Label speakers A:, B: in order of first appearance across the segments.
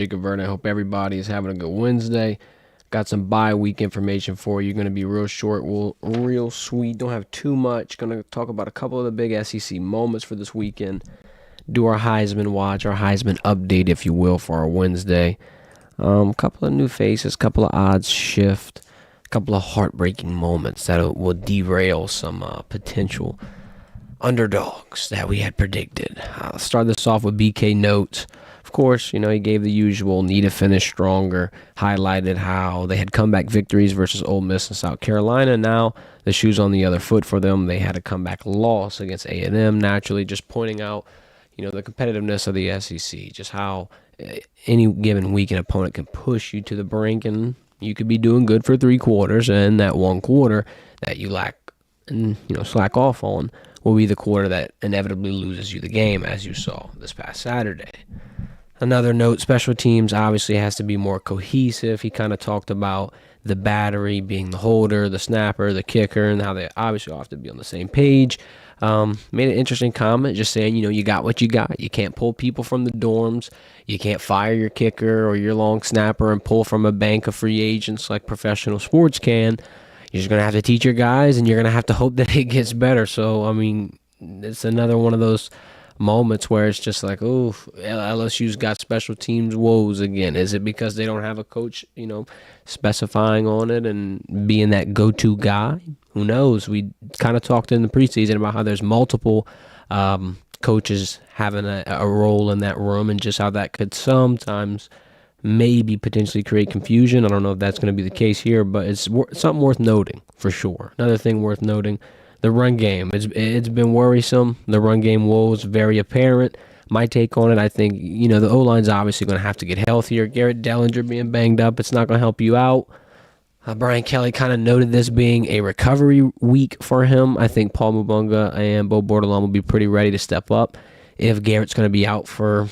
A: Jacob Verdin. I hope everybody is having a good Wednesday. Got some bye week information for you. Going to be real short, real sweet. Don't have too much. Going to talk about a couple of the big SEC moments for this weekend. Do our Heisman watch, our Heisman update, if you will, for our Wednesday. A couple of new faces, couple of odds shift, a couple of heartbreaking moments that will derail some potential underdogs that we had predicted. I'll start this off with BK notes. Of course, he gave the usual need to finish stronger, highlighted how they had comeback victories versus Ole Miss and South Carolina. Now the shoe's on the other foot for them. They had a comeback loss against A&M, naturally, just pointing out the competitiveness of the SEC, just how any given week an opponent can push you to the brink, and you could be doing good for 3 quarters, and that 1 quarter that you lack and slack off on will be the quarter that inevitably loses you the game, as you saw this past Saturday. Another note, special teams obviously has to be more cohesive. He kind of talked about the battery being the holder, the snapper, the kicker, and how they obviously all have to be on the same page. Made an interesting comment just saying, you got what you got. You can't pull people from the dorms. You can't fire your kicker or your long snapper and pull from a bank of free agents like professional sports can. You're just going to have to teach your guys, and you're going to have to hope that it gets better. So, it's another one of those moments where it's just like, oh, LSU's got special teams woes again. Is it because they don't have a coach, specifying on it and being that go-to guy? Who knows? We kind of talked in the preseason about how there's multiple coaches having a role in that room, and just how that could sometimes maybe potentially create confusion. I don't know if that's going to be the case here, but it's something worth noting for sure. Another thing worth noting, the run game. It's been worrisome. The run game woes very apparent. My take on it, I think, the O-line's obviously going to have to get healthier. Garrett Dellinger being banged up, it's not going to help you out. Brian Kelly kind of noted this being a recovery week for him. I think Paul Mubunga and Bo Bordelon will be pretty ready to step up if Garrett's going to be out for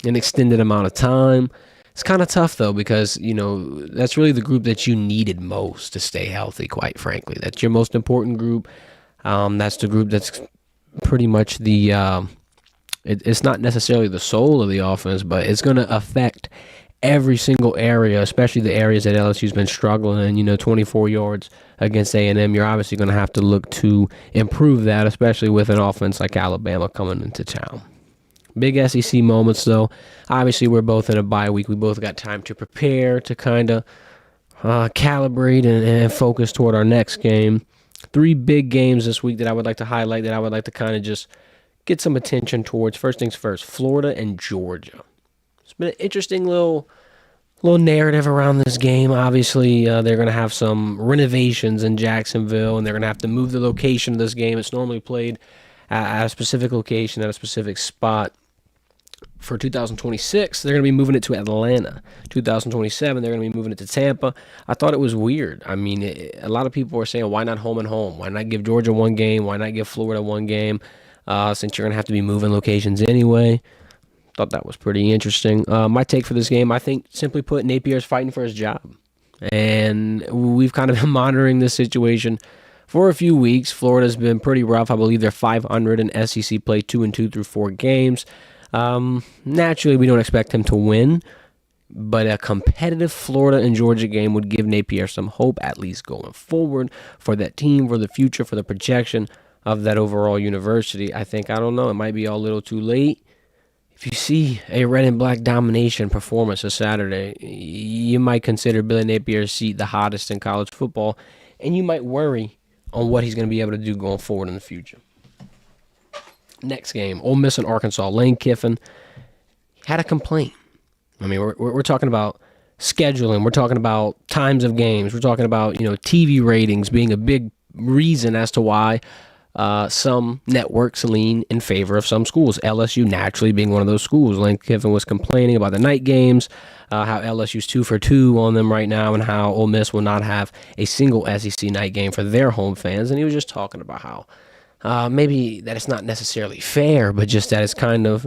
A: an extended amount of time. It's kind of tough, though, because, that's really the group that you needed most to stay healthy, quite frankly. That's your most important group. That's the group that's pretty much it's not necessarily the soul of the offense, but it's going to affect every single area, especially the areas that LSU's been struggling in. 24 yards against A&M, you're obviously going to have to look to improve that, especially with an offense like Alabama coming into town. Big SEC moments, though. Obviously, we're both in a bye week. We both got time to prepare, to kind of calibrate and focus toward our next game. 3 big games this week that I would like to highlight, that I would like to kind of just get some attention towards. First things first, Florida and Georgia. It's been an interesting little narrative around this game. Obviously, they're going to have some renovations in Jacksonville, and they're going to have to move the location of this game. It's normally played at a specific location, at a specific spot. For 2026, they're going to be moving it to Atlanta. 2027, they're going to be moving it to Tampa. I thought it was weird. A lot of people are saying, why not home and home? Why not give Georgia 1 game? Why not give Florida 1 game? Since you're going to have to be moving locations anyway. Thought that was pretty interesting. My take for this game, I think, simply put, Napier's fighting for his job. And we've kind of been monitoring this situation for a few weeks. Florida's been pretty rough. I believe they're 500 in SEC play, 2-2 through 4 games. Naturally, we don't expect him to win, but a competitive Florida and Georgia game would give Napier some hope, at least going forward, for that team, for the future, for the projection of that overall university. I don't know, it might be a little too late. If you see a red and black domination performance this Saturday, you might consider Billy Napier's seat the hottest in college football, and you might worry on what he's going to be able to do going forward in the future. Next game, Ole Miss and Arkansas. Lane Kiffin had a complaint. We're talking about scheduling. We're talking about times of games. We're talking about TV ratings being a big reason as to why some networks lean in favor of some schools. LSU naturally being one of those schools. Lane Kiffin was complaining about the night games, how LSU's 2 for 2 on them right now, and how Ole Miss will not have a single SEC night game for their home fans. And he was just talking about how maybe that it's not necessarily fair, but just that it's kind of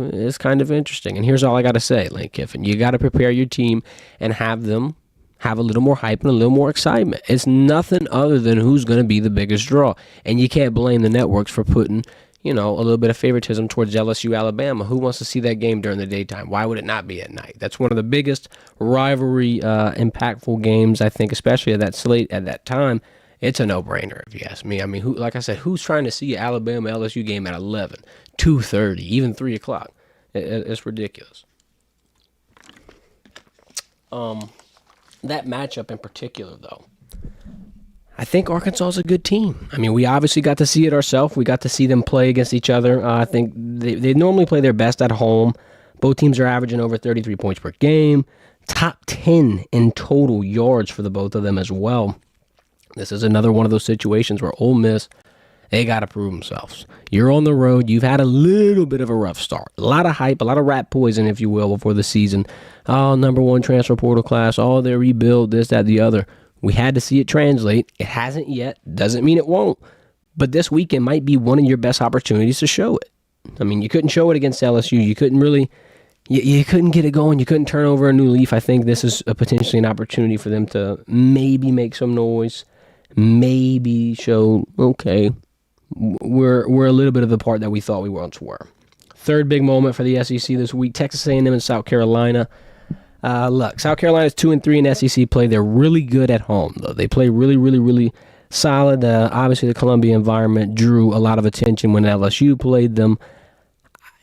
A: interesting. And here's all I got to say, Lane Kiffin. You got to prepare your team and have them have a little more hype and a little more excitement. It's nothing other than who's going to be the biggest draw. And you can't blame the networks for putting, a little bit of favoritism towards LSU Alabama. Who wants to see that game during the daytime? Why would it not be at night? That's one of the biggest rivalry impactful games, I think, especially at that slate at that time. It's a no-brainer, if you ask me. I mean, like I said, who's trying to see an Alabama LSU game at 11, 2:30, even 3 o'clock? It's ridiculous. That matchup in particular, though, I think Arkansas is a good team. I mean, we obviously got to see it ourselves. We got to see them play against each other. I think they normally play their best at home. Both teams are averaging over 33 points per game. Top 10 in total yards for the both of them as well. This is another one of those situations where Ole Miss, they got to prove themselves. You're on the road. You've had a little bit of a rough start. A lot of hype, a lot of rat poison, if you will, before the season. Oh, number one transfer portal class. Oh, they rebuild this, that, the other. We had to see it translate. It hasn't yet. Doesn't mean it won't. But this weekend might be one of your best opportunities to show it. I mean, you couldn't show it against LSU. You couldn't really, you couldn't get it going. You couldn't turn over a new leaf. I think this is potentially an opportunity for them to maybe make some noise. Maybe show, okay, we're a little bit of the part that we thought we once were. Third big moment for the SEC this week, Texas A&M and South Carolina. Look, South Carolina's 2-3 in SEC play. They're really good at home, though. They play really, really, really solid. Obviously, the Columbia environment drew a lot of attention when LSU played them.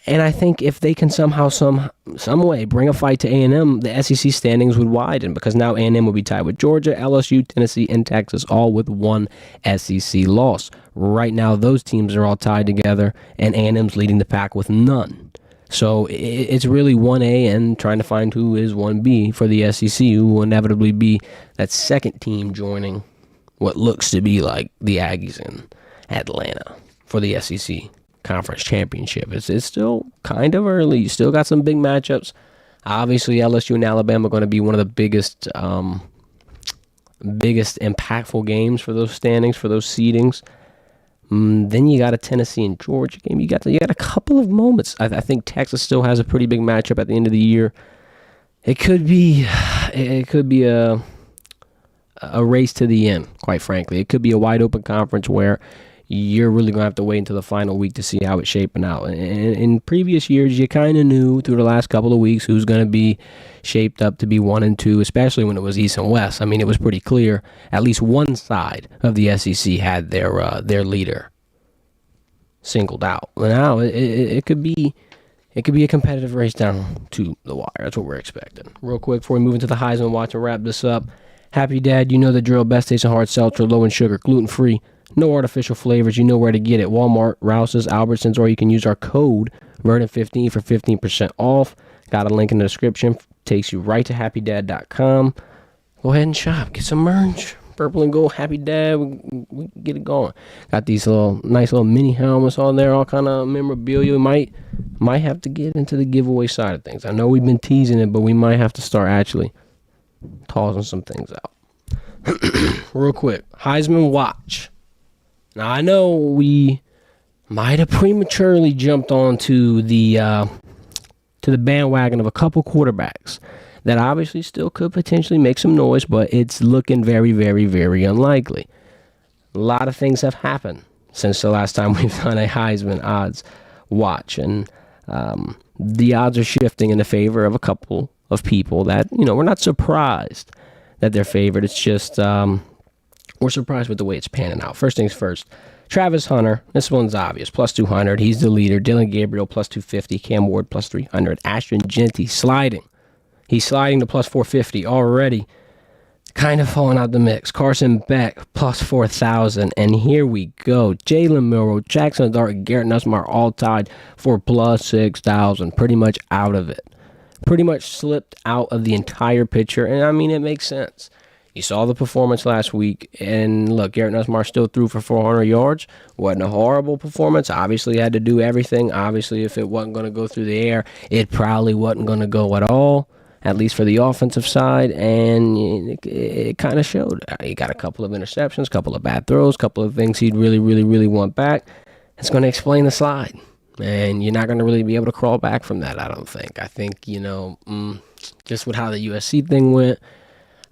A: And I think if they can somehow, some way bring a fight to A&M, the SEC standings would widen because now A&M will be tied with Georgia, LSU, Tennessee, and Texas, all with one SEC loss. Right now, those teams are all tied together, and A&M's leading the pack with none. So it's really 1A and trying to find who is 1B for the SEC, who will inevitably be that second team joining what looks to be like the Aggies in Atlanta for the SEC Conference Championship. It's still kind of early. You still got some big matchups. Obviously, LSU and Alabama are going to be one of the biggest impactful games for those standings, for those seedings. Then you got a Tennessee and Georgia game. You got a couple of moments. I think Texas still has a pretty big matchup at the end of the year. It could be a race to the end, quite frankly. It could be a wide open conference where you're really going to have to wait until the final week to see how it's shaping out. In previous years, you kind of knew through the last couple of weeks who's going to be shaped up to be 1 and 2, especially when it was East and West. I mean, it was pretty clear. At least one side of the SEC had their leader singled out. Now it could be a competitive race down to the wire. That's what we're expecting. Real quick before we move into the Heisman Watch and wrap this up. Happy Dad, you know the drill. Best tasting hard seltzer, low in sugar, gluten free. No artificial flavors. You know where to get it. Walmart, Rouse's, Albertsons, or you can use our code Verdin15 for 15% off. Got a link in the description. Takes you right to happydad.com. Go ahead and shop. Get some merch. Purple and gold Happy Dad. We get it going. Got these nice little mini helmets on there. All kind of memorabilia. Might have to get into the giveaway side of things. I know we've been teasing it, but we might have to start actually tossing some things out. Real quick. Heisman Watch. Now, I know we might have prematurely jumped onto the bandwagon of a couple quarterbacks that obviously still could potentially make some noise, but it's looking very, very, very unlikely. A lot of things have happened since the last time we've done a Heisman odds watch, and the odds are shifting in the favor of a couple of people that, we're not surprised that they're favored. It's just we're surprised with the way it's panning out. First things first, Travis Hunter, this one's obvious, plus 200. He's the leader. Dylan Gabriel, plus 250. Cam Ward, plus 300. Ashton Genty, sliding. He's sliding to plus 450 already. Kind of falling out the mix. Carson Beck, plus 4,000. And here we go. Jalen Milroe, Jackson Dart, Garrett Nussmeier, all tied for plus 6,000. Pretty much out of it. Pretty much slipped out of the entire picture. And, I mean, it makes sense. You saw the performance last week, and look, Garrett Nussmeier still threw for 400 yards. Wasn't a horrible performance. Obviously, had to do everything. Obviously, if it wasn't going to go through the air, it probably wasn't going to go at all, at least for the offensive side, and it kind of showed. He got a couple of interceptions, a couple of bad throws, a couple of things he'd really, really, really want back. It's going to explain the slide, and you're not going to really be able to crawl back from that, I don't think. I think, just with how the USC thing went,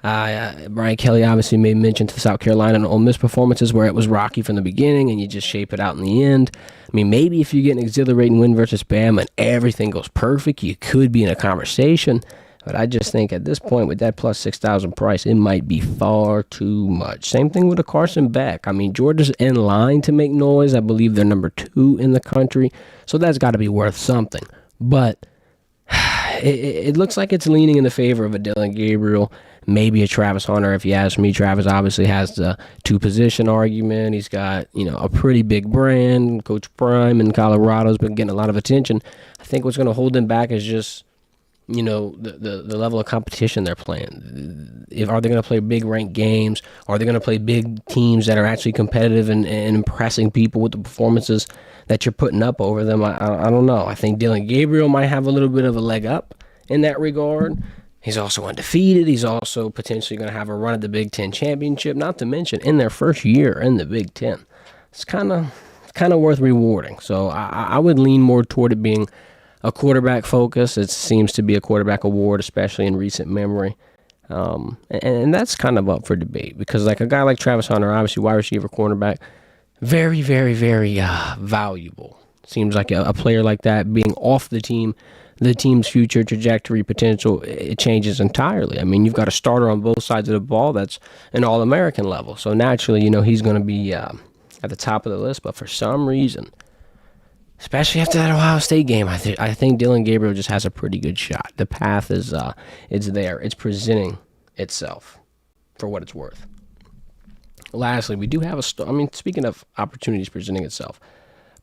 A: Brian Kelly obviously made mention to the South Carolina and Ole Miss performances where it was rocky from the beginning and you just shape it out in the end. I mean, maybe if you get an exhilarating win versus Bama and everything goes perfect, you could be in a conversation. But I just think at this point with that plus 6,000 price, it might be far too much. Same thing with a Carson Beck. I mean, Georgia's in line to make noise. I believe they're number 2 in the country. So that's got to be worth something. But it looks like it's leaning in the favor of a Dillon Gabriel, maybe a Travis Hunter. If you ask me, Travis obviously has the 2-position argument. He's got, a pretty big brand. Coach Prime in Colorado's been getting a lot of attention. I think what's going to hold him back is just, the level of competition they're playing. Are they going to play big ranked games? Are they going to play big teams that are actually competitive and impressing people with the performances that you're putting up over them? I don't know. I think Dillon Gabriel might have a little bit of a leg up in that regard. He's also undefeated. He's also potentially going to have a run at the Big Ten championship, not to mention in their first year in the Big Ten. It's kind of worth rewarding. So I would lean more toward it being a quarterback focus. It seems to be a quarterback award, especially in recent memory. And that's kind of up for debate because like a guy like Travis Hunter, obviously wide receiver, cornerback, very, very, very valuable. Seems like a player like that being off the team, the team's future trajectory potential, it changes entirely. I mean, you've got a starter on both sides of the ball that's an All-American level. So naturally, he's going to be at the top of the list. But for some reason, especially after that Ohio State game, I think Dillon Gabriel just has a pretty good shot. The path is it's there. It's presenting itself for what it's worth. Lastly, we do have speaking of opportunities presenting itself,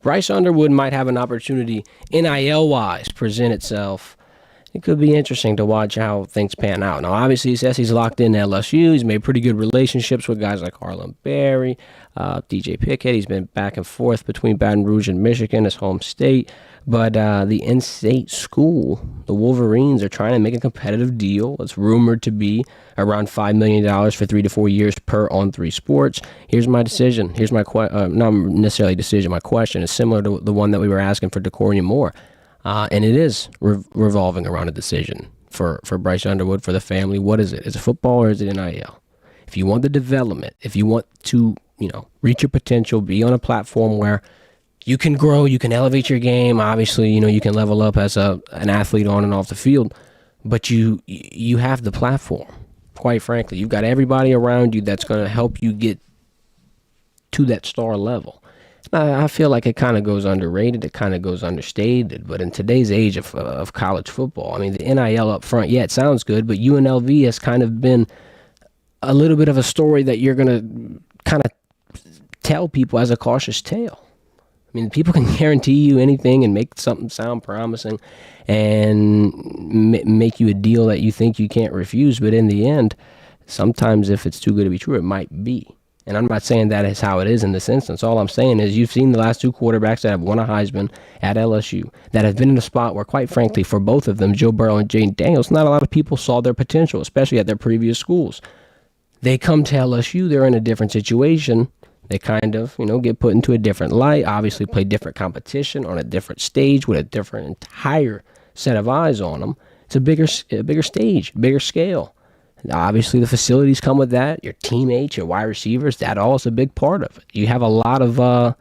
A: Bryce Underwood might have an opportunity NIL-wise present itself. It could be interesting to watch how things pan out. Now, obviously, he says he's locked in LSU. He's made pretty good relationships with guys like Harlan Berry, DJ Pickett. He's been back and forth between Baton Rouge and Michigan, his home state. But the in-state school, the Wolverines, are trying to make a competitive deal. It's rumored to be around $5 million for 3 to 4 years per On3 Sports. Here's my decision. Here's my not necessarily decision. My question is similar to the one that we were asking for DeCorian Moore. And it is revolving around a decision for Bryce Underwood, for the family. What is it? Is it football or is it NIL? If you want the development, if you want to, reach your potential, be on a platform where you can grow, you can elevate your game. Obviously, you can level up as an athlete on and off the field, but you have the platform. Quite frankly, you've got everybody around you that's going to help you get to that star level. I feel like it kind of goes underrated. It kind of goes understated. But in today's age of college football, the NIL up front, yeah, it sounds good, but UNLV has kind of been a little bit of a story that you're going to kind of tell people as a cautious tale. People can guarantee you anything and make something sound promising and make you a deal that you think you can't refuse. But in the end, sometimes if it's too good to be true, it might be. And I'm not saying that is how it is in this instance. All I'm saying is you've seen the last 2 quarterbacks that have won a Heisman at LSU that have been in a spot where, quite frankly, for both of them, Joe Burrow and Jaden Daniels, not a lot of people saw their potential, especially at their previous schools. They come to LSU, they're in a different situation. They kind of, get put into a different light, obviously play different competition on a different stage with a different entire set of eyes on them. It's a bigger stage, bigger scale. And obviously, the facilities come with that. Your teammates, your wide receivers, that all is a big part of it. You have a lot of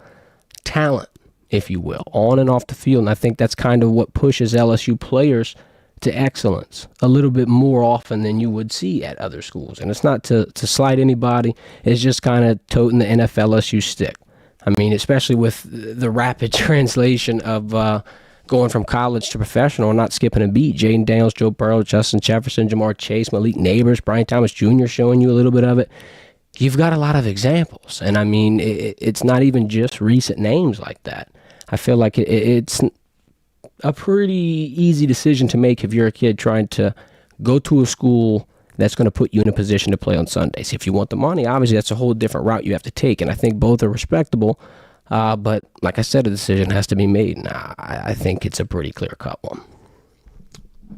A: talent, if you will, on and off the field. And I think that's kind of what pushes LSU players to excellence a little bit more often than you would see at other schools. And it's not to slight anybody. It's just kind of toting the NFL LSU stick. Especially with the rapid translation of going from college to professional and not skipping a beat. Jaden Daniels, Joe Burrow, Justin Jefferson, Jamar Chase, Malik Neighbors, Brian Thomas Jr. showing you a little bit of it. You've got a lot of examples. And it's not even just recent names like that. I feel like it's a pretty easy decision to make if you're a kid trying to go to a school that's going to put you in a position to play on Sundays. If you want the money, obviously that's a whole different route you have to take, and I think both are respectable, but like I said, a decision has to be made, and I think it's a pretty clear-cut one.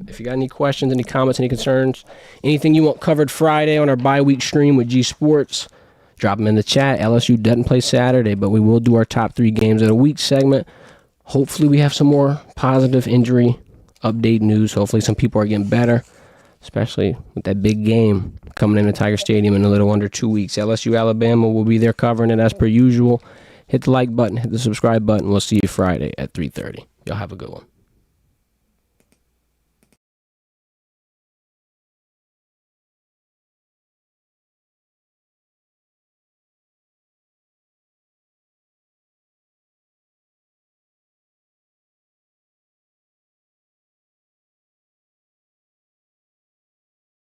A: If you got any questions, any comments, any concerns, anything you want covered Friday on our bye-week stream with G Sports, drop them in the chat. LSU doesn't play Saturday, but we will do our top 3 games of the week segment. Hopefully we have some more positive injury update news. Hopefully some people are getting better. especially with that big game coming into Tiger Stadium in a little under 2 weeks. LSU Alabama will be there covering it as per usual. Hit the like button, hit the subscribe button. We'll see you Friday at 3:30. Y'all have a good one.